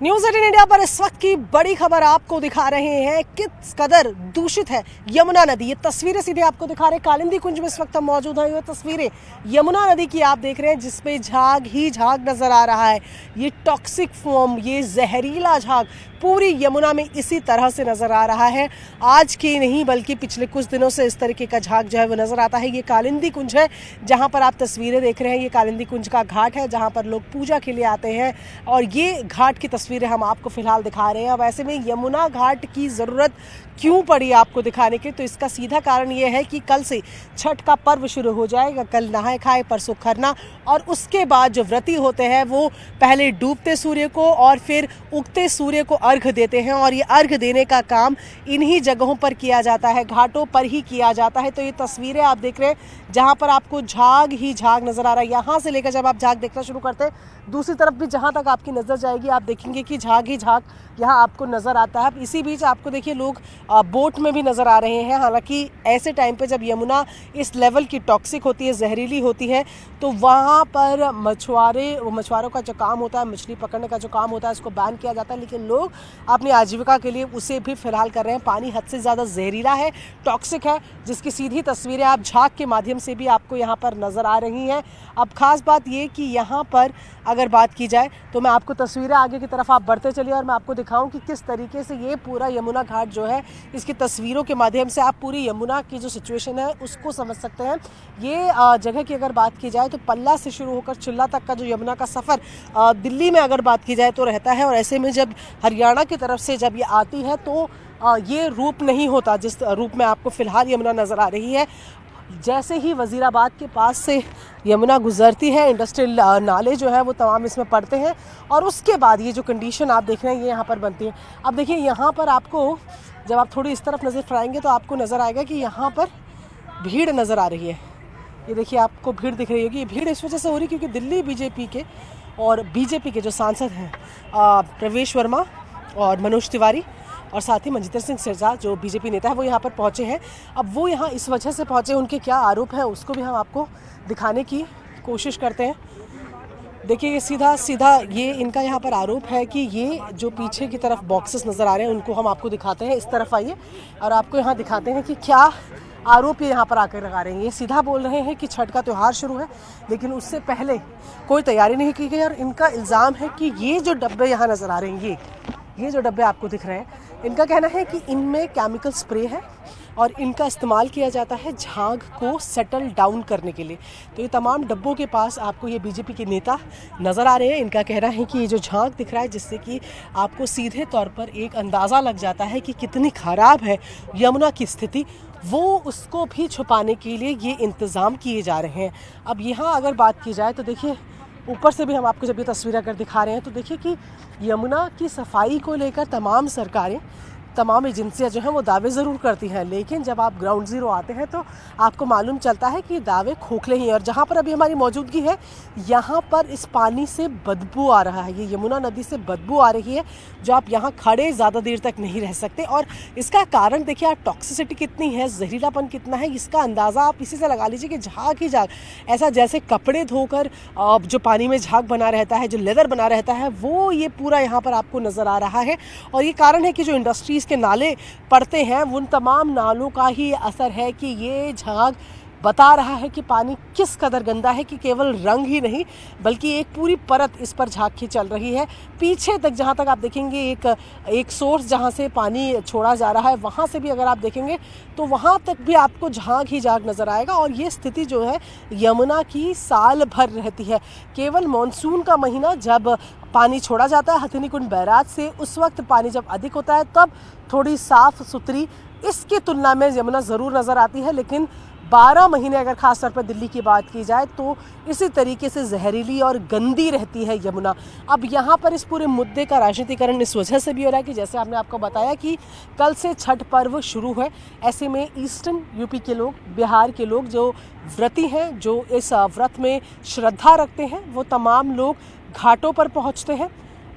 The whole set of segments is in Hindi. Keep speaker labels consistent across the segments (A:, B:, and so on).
A: न्यूज़ 18 इंडिया पर इस वक्त की बड़ी खबर आपको दिखा रहे हैं किस कदर दूषित है यमुना नदी। ये तस्वीरें सीधे आपको दिखा रहे हैं कालिंदी कुंज में इस वक्त हम मौजूद हैं। ये तस्वीरें यमुना नदी की आप देख रहे हैं जिसपे झाग ही झाग नजर आ रहा है। ये टॉक्सिक फोम, ये जहरीला झाग पूरी यमुना में इसी तरह से नजर आ रहा है। आज की नहीं बल्कि पिछले कुछ दिनों से इस तरीके का झाग जो है वो नजर आता है। ये कालिंदी कुंज है जहां पर आप तस्वीरें देख रहे हैं। ये कालिंदी कुंज का घाट है जहां पर लोग पूजा के लिए आते हैं और ये घाट की तस्वीरें हम आपको फिलहाल दिखा रहे हैं। अब ऐसे में यमुना घाट की ज़रूरत क्यों पड़ी आपको दिखाने की, तो इसका सीधा कारण ये है कि कल से छठ का पर्व शुरू हो जाएगा। कल नहाए खाए, परसों खरना, और उसके बाद जो व्रती होते हैं वो पहले डूबते सूर्य को और फिर उगते सूर्य को अर्घ देते हैं। और ये अर्घ देने का काम इन्हीं जगहों पर किया जाता है, घाटों पर ही किया जाता है। तो ये तस्वीरें आप देख रहे हैं जहाँ पर आपको झाग ही झाग नज़र आ रहा है। यहाँ से लेकर जब आप झाग देखना शुरू करते हैं दूसरी तरफ भी जहाँ तक आपकी नज़र जाएगी आप देखेंगे कि झाग ही झाग यहाँ आपको नज़र आता है। इसी बीच आपको देखिए लोग बोट में भी नज़र आ रहे हैं। हालांकि ऐसे टाइम पे जब यमुना इस लेवल की टॉक्सिक होती है, जहरीली होती है, तो वहाँ पर मछुआरों का जो काम होता है, मछली पकड़ने का जो काम होता है, उसको बैन किया जाता है। लेकिन लोग अपनी आजीविका के लिए उसे भी फिलहाल कर रहे हैं। पानी हद से ज़्यादा जहरीला है, टॉक्सिक है, जिसकी सीधी तस्वीरें आप झाग के माध्यम से भी आपको यहाँ पर नज़र आ रही हैं। अब खास बात ये कि यहाँ पर अगर बात की जाए तो मैं आपको तस्वीरें आगे की तरफ आप बढ़ते चलिए और मैं आपको दिखाऊं कि किस तरीके से ये पूरा यमुना घाट जो है, इसकी तस्वीरों के माध्यम से आप पूरी यमुना की जो सिचुएशन है उसको समझ सकते हैं। ये जगह की अगर बात की जाए तो पल्ला से शुरू होकर चिल्ला तक का जो यमुना का सफ़र दिल्ली में अगर बात की जाए तो रहता है। और ऐसे में जब हरियाणा की तरफ से जब ये आती है तो ये रूप नहीं होता जिस रूप में आपको फ़िलहाल यमुना नज़र आ रही है। जैसे ही वज़ीराबाद के पास से यमुना गुजरती है, इंडस्ट्रियल नाले जो है वो तमाम इसमें पड़ते हैं और उसके बाद ये जो कंडीशन आप देख रहे हैं ये यहाँ पर बनती है। अब देखिए यहाँ पर आपको जब आप थोड़ी इस तरफ नज़र फराएंगे तो आपको नज़र आएगा कि यहाँ पर भीड़ नज़र आ रही है। ये देखिए आपको भीड़ दिख रही होगी। ये भीड़ इस वजह से हो रही क्योंकि दिल्ली बीजेपी के और बीजेपी के जो सांसद हैं प्रवेश वर्मा और मनोज तिवारी और साथ ही मनजिंदर सिंह सिरसा जो बीजेपी नेता है वो यहाँ पर पहुँचे हैं। अब वो यहाँ इस वजह से पहुँचे, उनके क्या आरोप हैं उसको भी हम आपको दिखाने की कोशिश करते हैं। देखिए ये सीधा ये इनका यहाँ पर आरोप है कि ये जो पीछे की तरफ बॉक्सेस नज़र आ रहे हैं उनको हम आपको दिखाते हैं। इस तरफ आइए और आपको यहाँ दिखाते हैं कि क्या आरोप ये यहाँ पर आकर लगा रहे हैं। ये सीधा बोल रहे हैं कि छठ का त्यौहार शुरू है लेकिन उससे पहले कोई तैयारी नहीं की गई। और इनका इल्ज़ाम है कि ये जो डब्बे यहाँ नज़र आ रहे हैं, ये जो डब्बे आपको दिख रहे हैं, इनका कहना है कि इनमें केमिकल स्प्रे है और इनका इस्तेमाल किया जाता है झाग को सेटल डाउन करने के लिए। तो ये तमाम डब्बों के पास आपको ये बीजेपी के नेता नज़र आ रहे हैं। इनका कहना है कि ये जो झाग दिख रहा है जिससे कि आपको सीधे तौर पर एक अंदाज़ा लग जाता है कि कितनी ख़राब है यमुना की स्थिति, वो उसको भी छुपाने के लिए ये इंतज़ाम किए जा रहे हैं। अब यहाँ अगर बात की जाए तो देखिए ऊपर से भी हम आपको जब ये तस्वीर अगर दिखा रहे हैं तो देखिए कि यमुना की सफाई को लेकर तमाम सरकारें, तमाम एजेंसियां जो हैं वो दावे ज़रूर करती हैं, लेकिन जब आप ग्राउंड ज़ीरो आते हैं तो आपको मालूम चलता है कि दावे खोखले ही हैं। और जहाँ पर अभी हमारी मौजूदगी है यहाँ पर इस पानी से बदबू आ रहा है, ये यमुना नदी से बदबू आ रही है जो आप यहाँ खड़े ज़्यादा देर तक नहीं रह सकते। और इसका कारण देखिए आप टॉक्सिसिटी कितनी है, जहरीलापन कितना है, इसका अंदाज़ा आप इसी से लगा लीजिए कि झाग ही झाग, ऐसा जैसे कपड़े धोकर जो पानी में झाग बना रहता है, जो लेदर बना रहता है, वो ये पूरा यहाँ पर आपको नज़र आ रहा है। और ये कारण है कि जो इंडस्ट्रीज़ के नाले पड़ते हैं उन तमाम नालों का ही असर है कि ये झाग बता रहा है कि पानी किस कदर गंदा है कि केवल रंग ही नहीं बल्कि एक पूरी परत इस पर झाग की चल रही है। पीछे तक जहाँ तक आप देखेंगे एक सोर्स जहाँ से पानी छोड़ा जा रहा है वहाँ से भी अगर आप देखेंगे तो वहाँ तक भी आपको झाग ही झाग नज़र आएगा। और ये स्थिति जो है यमुना की साल भर रहती है। केवल मानसून का महीना जब पानी छोड़ा जाता है हथिनी कुंड बैराज से, उस वक्त पानी जब अधिक होता है तब थोड़ी साफ़ सुथरी इसकी तुलना में यमुना ज़रूर नज़र आती है। लेकिन 12 महीने अगर ख़ास तौर पर दिल्ली की बात की जाए तो इसी तरीके से जहरीली और गंदी रहती है यमुना। अब यहाँ पर इस पूरे मुद्दे का राजनीतिकरण इस वजह से भी हो रहा है कि जैसे आपने आपको बताया कि कल से छठ पर्व शुरू है। ऐसे में ईस्टर्न यूपी के लोग, बिहार के लोग जो व्रती हैं, जो इस व्रत में श्रद्धा रखते हैं, वो तमाम लोग घाटों पर पहुँचते हैं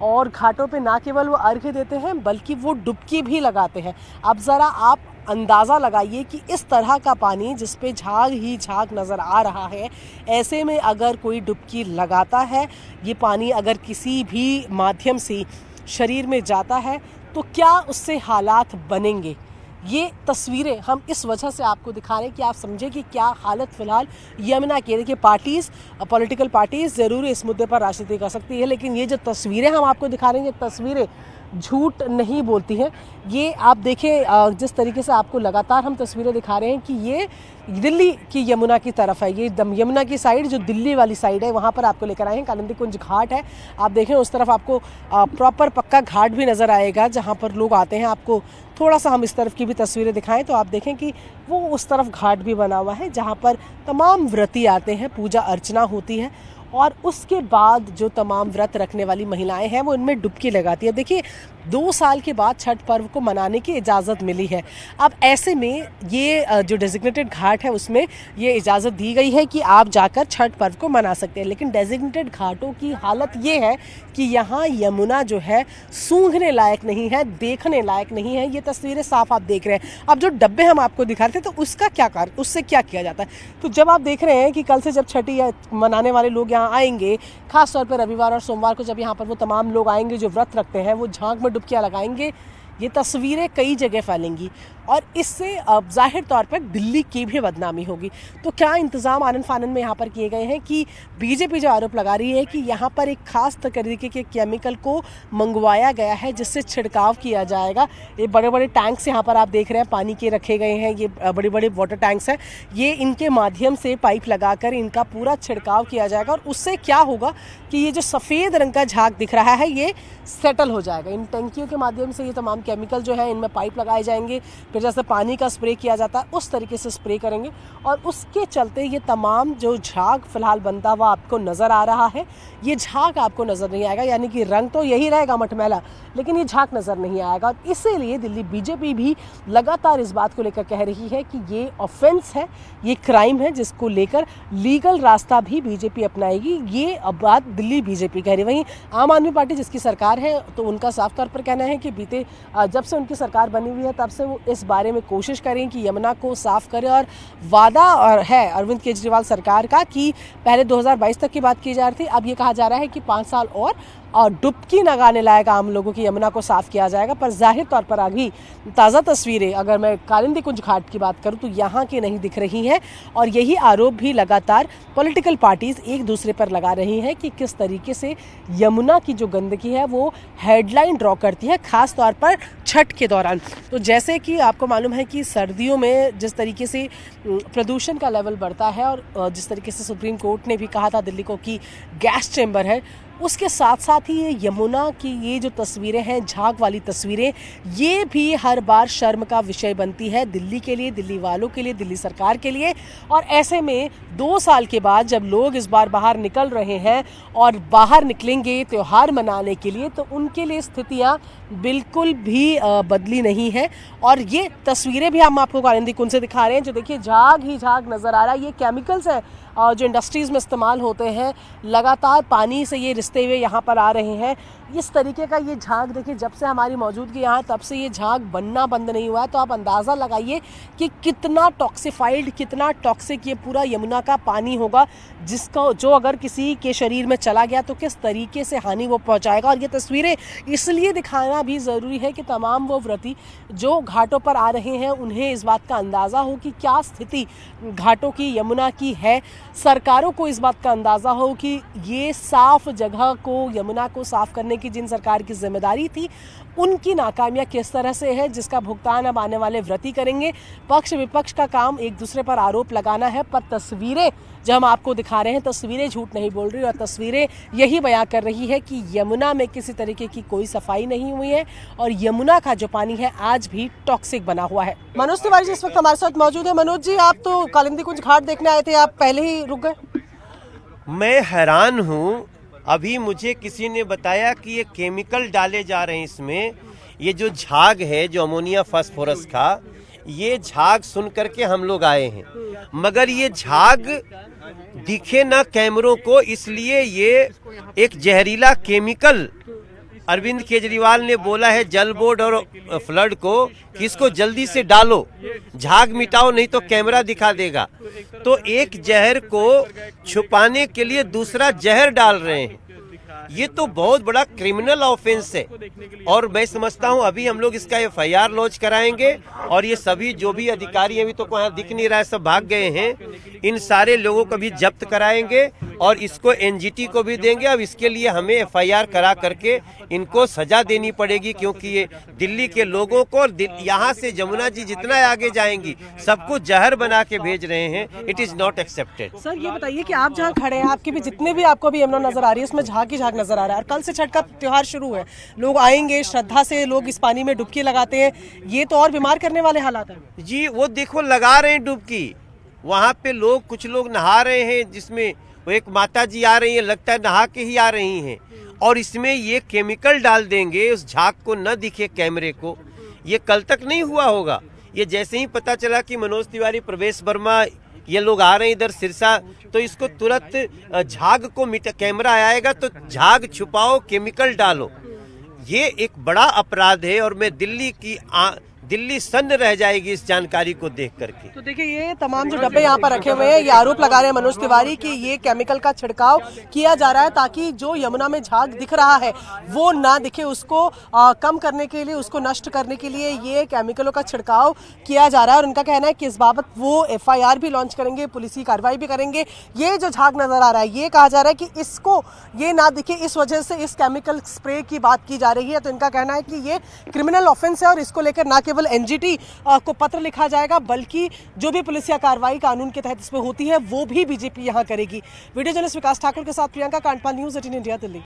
A: और घाटों पे ना केवल वो अर्घ्य देते हैं बल्कि वो डुबकी भी लगाते हैं। अब ज़रा आप अंदाज़ा लगाइए कि इस तरह का पानी जिस पे झाग ही झाग नज़र आ रहा है, ऐसे में अगर कोई डुबकी लगाता है, ये पानी अगर किसी भी माध्यम से शरीर में जाता है तो क्या उससे हालात बनेंगे। ये तस्वीरें हम इस वजह से आपको दिखा रहे हैं कि आप समझें कि क्या हालत फ़िलहाल यमुना की। देखिए पार्टीज़, पॉलिटिकल पार्टीज़ ज़रूर इस मुद्दे पर राजनीति कर सकती है, लेकिन ये जो तस्वीरें हम आपको दिखा रहे हैं, ये तस्वीरें झूठ नहीं बोलती हैं। ये आप देखें जिस तरीके से आपको लगातार हम तस्वीरें दिखा रहे हैं कि ये दिल्ली की यमुना की तरफ है। ये यमुना की साइड जो दिल्ली वाली साइड है वहाँ पर आपको लेकर आए हैं। कालिंदी कुंज घाट है, आप देखें उस तरफ आपको प्रॉपर पक्का घाट भी नज़र आएगा जहाँ पर लोग आते हैं। आपको थोड़ा सा हम इस तरफ की भी तस्वीरें दिखाएं तो आप देखें कि वो उस तरफ घाट भी बना हुआ है जहाँ पर तमाम व्रती आते हैं, पूजा अर्चना होती है और उसके बाद जो तमाम व्रत रखने वाली महिलाएं हैं वो इनमें डुबकी लगाती है। देखिए 2 साल के बाद छठ पर्व को मनाने की इजाज़त मिली है। अब ऐसे में ये जो डेजिग्नेटेड घाट है उसमें ये इजाज़त दी गई है कि आप जाकर छठ पर्व को मना सकते हैं, लेकिन डेजिग्नेटेड घाटों की हालत ये है कि यहाँ यमुना जो है सूंघने लायक नहीं है, देखने लायक नहीं है। ये तस्वीरें साफ आप देख रहे हैं। अब जो डब्बे हम आपको दिखा रहे थे तो उसका क्या कार्य, उससे क्या किया जाता है। तो जब आप देख रहे हैं कि कल से जब छठी मनाने वाले लोग यहाँ आएंगे, खास तौर पर रविवार और सोमवार को जब यहाँ पर वो तमाम लोग आएंगे जो व्रत रखते हैं, वो झांक में डुबकियाँ लगाएंगे, ये तस्वीरें कई जगह फैलेंगी और इससे जाहिर तौर पर दिल्ली की भी बदनामी होगी। तो क्या इंतज़ाम आनन फानन में यहाँ पर किए गए हैं कि बीजेपी जो आरोप लगा रही है कि यहाँ पर एक खास तरीके के केमिकल को मंगवाया गया है जिससे छिड़काव किया जाएगा। ये बड़े बड़े टैंक्स यहाँ पर आप देख रहे हैं पानी के रखे गए हैं, ये बड़े बड़े वाटर टैंक्स हैं। ये इनके माध्यम से पाइप लगाकर इनका पूरा छिड़काव किया जाएगा और उससे क्या होगा कि ये जो सफ़ेद रंग का झाग दिख रहा है ये सेटल हो जाएगा। इन टंकियों के माध्यम से ये तमाम केमिकल जो है इनमें पाइप लगाए जाएंगे, फिर जैसे पानी का स्प्रे किया जाता है उस तरीके से स्प्रे करेंगे और उसके चलते ये तमाम जो झाग फिलहाल बनता हुआ आपको नज़र आ रहा है, ये झाग आपको नज़र नहीं आएगा। यानी कि रंग तो यही रहेगा मटमैला, लेकिन ये झाग नज़र नहीं आएगा। और इसीलिए दिल्ली बीजेपी भी लगातार इस बात को लेकर कह रही है कि ये ऑफेंस है, ये क्राइम है, जिसको लेकर लीगल रास्ता भी बीजेपी अपनाएगी। ये अब बात दिल्ली बीजेपी कह रही है। वहीं आम आदमी पार्टी जिसकी सरकार है तो उनका साफ तौर पर कहना है कि बीते जब से उनकी सरकार बनी हुई है तब से वो इस बारे में कोशिश करें कि यमुना को साफ करें और वादा और है अरविंद केजरीवाल सरकार का कि पहले 2022 तक की बात की जा रही थी, अब ये कहा जा रहा है कि 5 साल और डुबकी लगाने लायक आम लोगों की यमुना को साफ किया जाएगा। पर जाहिर तौर पर अभी ताज़ा तस्वीरें अगर मैं कालिंदी कुंज घाट की बात करूं तो यहाँ की नहीं दिख रही हैं और यही आरोप भी लगातार पॉलिटिकल पार्टीज़ एक दूसरे पर लगा रही हैं कि किस तरीके से यमुना की जो गंदगी है वो हेडलाइन ड्रॉ करती है, खास तौर पर छठ के दौरान। तो जैसे कि आपको मालूम है कि सर्दियों में जिस तरीके से प्रदूषण का लेवल बढ़ता है और जिस तरीके से सुप्रीम कोर्ट ने भी कहा था दिल्ली को कि गैस चैम्बर है, उसके साथ साथ ही ये यमुना की ये जो तस्वीरें हैं, झाग वाली तस्वीरें, ये भी हर बार शर्म का विषय बनती है दिल्ली के लिए, दिल्ली वालों के लिए, दिल्ली सरकार के लिए। और ऐसे में 2 साल के बाद जब लोग इस बार बाहर निकल रहे हैं और बाहर निकलेंगे त्यौहार मनाने के लिए, तो उनके लिए स्थितियाँ बिल्कुल भी बदली नहीं है। और ये तस्वीरें भी हम आपको कालिंदी कुंज से दिखा रहे हैं, जो देखिए झाग ही झाग नज़र आ रहा है। ये केमिकल्स है जो इंडस्ट्रीज़ में इस्तेमाल होते हैं, लगातार पानी से ये रिसते हुए यहाँ पर आ रहे हैं। इस तरीके का ये झाग देखिए जब से हमारी मौजूदगी यहाँ तब से ये झाग बनना बंद नहीं हुआ है। तो आप अंदाज़ा लगाइए कि कितना टॉक्सिफाइड, कितना टॉक्सिक ये पूरा यमुना का पानी होगा, जिसका जो अगर किसी के शरीर में चला गया तो किस तरीके से हानि वो पहुँचाएगा। और ये तस्वीरें इसलिए दिखाना भी ज़रूरी है कि तमाम वो व्रती जो घाटों पर आ रहे हैं उन्हें इस बात का अंदाज़ा हो कि क्या स्थिति घाटों की, यमुना की है। सरकारों को इस बात का अंदाज़ा हो कि ये साफ जगह को, यमुना को साफ करने की जिन सरकार की जिम्मेदारी थी, उनकी नाकामियां किस तरह से है, जिसका भुगतान अब आने वाले व्रती करेंगे। पक्ष विपक्ष का काम एक दूसरे पर आरोप लगाना है, पर तस्वीरें जो हम आपको दिखा रहे हैं, तस्वीरें झूठ नहीं बोल रही और तस्वीरें यही बयां कर रही है कि यमुना में किसी तरीके की कोई सफाई नहीं हुई है और यमुना का जो पानी है आज भी टॉक्सिक बना हुआ है। मनोज तिवारी जी इस वक्त हमारे साथ मौजूद है। मनोज जी, आप तो कालिंदी कुंज घाट देखने आए थे, आप पहले ही रुक गए।
B: मैं हैरान हूँ, अभी मुझे किसी ने बताया कि ये केमिकल डाले जा रहे हैं इसमें। ये जो झाग है, जो अमोनिया फास्फोरस का, ये झाग सुन करके हम लोग आए हैं, मगर ये झाग दिखे ना कैमरों को, इसलिए ये एक जहरीला केमिकल अरविंद केजरीवाल ने बोला है जल बोर्ड और फ्लड को कि इसको जल्दी से डालो, झाग मिटाओ, नहीं तो कैमरा दिखा देगा। तो एक जहर को छुपाने के लिए दूसरा जहर डाल रहे हैं। ये तो बहुत बड़ा क्रिमिनल ऑफेंस है। और मैं समझता हूँ अभी हम लोग इसका FIR लॉन्च कराएंगे और ये सभी जो भी अधिकारी अभी तो वहाँ दिख नहीं रहा है, सब भाग गए हैं, इन सारे लोगों को भी जब्त कराएंगे और इसको NGT को भी देंगे। अब इसके लिए हमें FIR करा करके इनको सजा देनी पड़ेगी, क्योंकि ये दिल्ली के लोगों को यहाँ से जमुना जी जितना आगे जाएंगी सबको जहर बना के भेज रहे हैं। It is not accepted.
A: Sir ये बताइए कि आप जहाँ खड़े हैं, आपके भी जितने भी आपको भी यमुना नजर आ रही है उसमें झाग ही झाग नजर आ रहा है, और कल से छठ का त्योहार शुरू है, लोग आएंगे श्रद्धा से, लोग इस पानी में डुबकी लगाते हैं, ये तो और बीमार करने वाले हालात हैं।
B: जी वो देखो लगा रहे हैं डुबकी, वहाँ पे लोग कुछ लोग नहा रहे हैं, जिसमें वो एक माता जी आ रही है, लगता है नहा के ही आ रही हैं, और इसमें ये केमिकल डाल देंगे, उस झाग को न दिखे कैमरे को। ये कल तक नहीं हुआ होगा, ये जैसे ही पता चला कि मनोज तिवारी, प्रवेश वर्मा ये लोग आ रहे हैं इधर सिरसा, तो इसको तुरंत झाग को कैमरा आएगा तो झाग छुपाओ, केमिकल डालो। ये एक बड़ा अपराध है और मैं दिल्ली सन्न रह जाएगी इस जानकारी को देख करके।
A: तो देखिए ये तमाम जो डब्बे यहाँ पर रखे हुए हैं, ये आरोप लगा रहे हैं मनोज तिवारी कि ये केमिकल का छिड़काव किया जा रहा है ताकि जो यमुना में झाग दिख रहा है वो ना दिखे, उसको कम करने के लिए, उसको नष्ट करने के लिए ये केमिकलों का छिड़काव किया जा रहा है। और उनका कहना है कि इस बाबत वो FIR भी लॉन्च करेंगे, पुलिसी कार्रवाई भी करेंगे। ये जो झाग नजर आ रहा है, ये कहा जा रहा है कि इसको ये ना दिखे, इस वजह से इस केमिकल स्प्रे की बात की जा रही है। तो इनका कहना है कि ये क्रिमिनल ऑफेंस है और इसको लेकर ना केवल NGT को पत्र लिखा जाएगा, बल्कि जो भी पुलिसिया कार्रवाई कानून के तहत इसमें होती है वो भी BJP यहां करेगी। वीडियो जर्नलिस्ट विकास ठाकुर के साथ प्रियंका कांडपाल, न्यूज़ 18 इंडिया, दिल्ली।